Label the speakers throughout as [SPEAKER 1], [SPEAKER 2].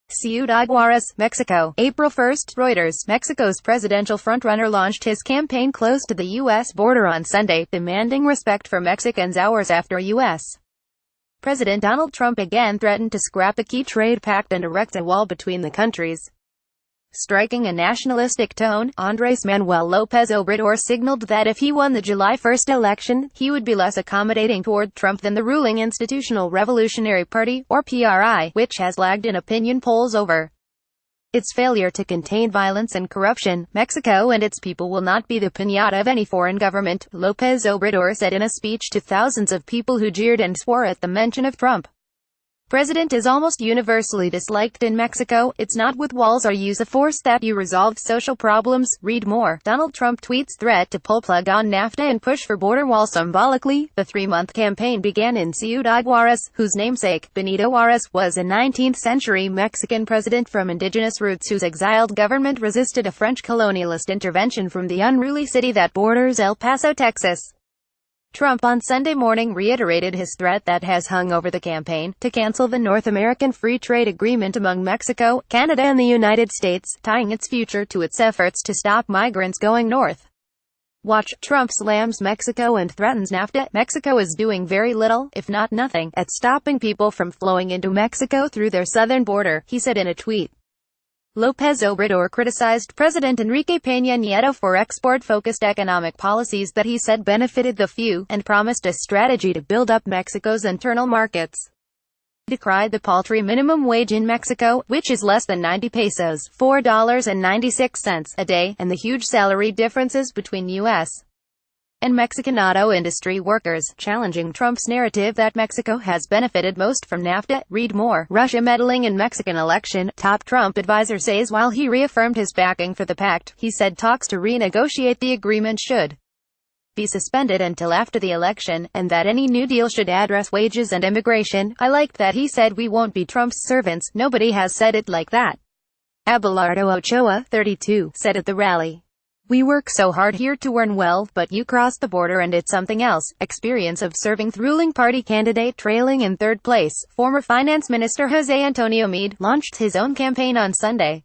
[SPEAKER 1] Ciudad Juarez, Mexico. April 1. Reuters. Mexico's presidential frontrunner launched his campaign close to the U.S. border on Sunday, demanding respect for Mexicans hours after U.S. President Donald Trump again threatened to scrap the key trade pact and erect a wall between the countries. Striking a nationalistic tone, Andrés Manuel López Obrador signaled that if he won the July 1 election, he would be less accommodating toward Trump than the ruling Institutional Revolutionary Party, or PRI, which has lagged in opinion polls over its failure to contain violence and corruption. Mexico and its people will not be the piñata of any foreign government, López Obrador said in a speech to thousands of people who jeered and swore at the mention of Trump. President is almost universally disliked in Mexico. It's not with walls or use of force that you resolve social problems. Read more. Donald Trump tweets threat to pull plug on NAFTA and push for border wall symbolically. The 3-month campaign began in Ciudad Juarez, whose namesake, Benito Juarez, was a 19th-century Mexican president from indigenous roots whose exiled government resisted a French colonialist intervention from the unruly city that borders El Paso, Texas. Trump on Sunday morning reiterated his threat that has hung over the campaign, to cancel the North American Free Trade Agreement among Mexico, Canada and the United States, tying its future to its efforts to stop migrants going north. Watch. Trump slams Mexico and threatens NAFTA. Mexico is doing very little, if not nothing, at stopping people from flowing into Mexico through their southern border, he said in a tweet. López Obrador criticized President Enrique Peña Nieto for export-focused economic policies that he said benefited the few, and promised a strategy to build up Mexico's internal markets. He decried the paltry minimum wage in Mexico, which is less than 90 pesos ($4.96) a day, and the huge salary differences between U.S. and Mexican auto industry workers, challenging Trump's narrative that Mexico has benefited most from NAFTA. Read more. Russia meddling in Mexican election. Top Trump advisor says while he reaffirmed his backing for the pact, he said talks to renegotiate the agreement should be suspended until after the election, and that any new deal should address wages and immigration. I liked that he said we won't be Trump's servants. Nobody has said it like that. Abelardo Ochoa, 32, said at the rally. We work so hard here to earn well, but you cross the border and it's something else. Experience of serving the ruling party candidate trailing in third place. Former Finance Minister Jose Antonio Meade launched his own campaign on Sunday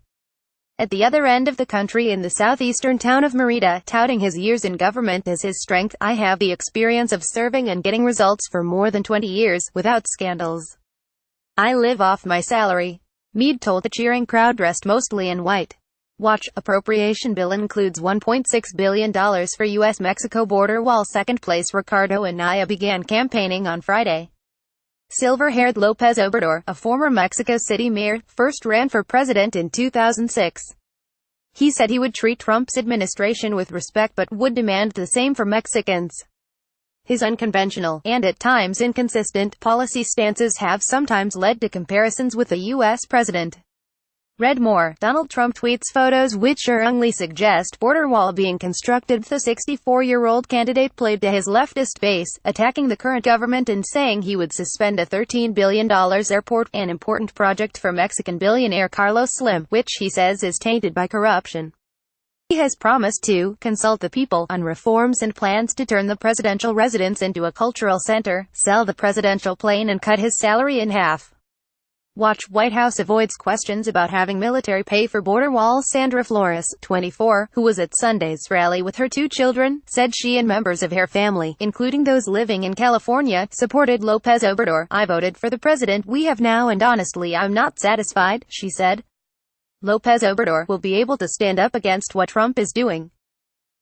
[SPEAKER 1] at the other end of the country in the southeastern town of Mérida, touting his years in government as his strength. I have the experience of serving and getting results for more than 20 years, without scandals. I live off my salary, Meade told the cheering crowd dressed mostly in white. Watch. Appropriation bill includes $1.6 billion for U.S.-Mexico border wall. Second place Ricardo Anaya began campaigning on Friday. Silver-haired López Obrador, a former Mexico City mayor, first ran for president in 2006. He said he would treat Trump's administration with respect but would demand the same for Mexicans. His unconventional, and at times inconsistent, policy stances have sometimes led to comparisons with the U.S. president. Read more. Donald Trump tweets photos which strongly suggest border wall being constructed. The 64-year-old candidate played to his leftist base, attacking the current government and saying he would suspend a $13 billion airport, an important project for Mexican billionaire Carlos Slim, which he says is tainted by corruption. He has promised to consult the people on reforms and plans to turn the presidential residence into a cultural center, sell the presidential plane and cut his salary in half. Watch. White House avoids questions about having military pay for border wall. Sandra Flores, 24, who was at Sunday's rally with her 2 children, said she and members of her family, including those living in California, supported López Obrador. I voted for the president we have now and honestly I'm not satisfied, she said. López Obrador will be able to stand up against what Trump is doing.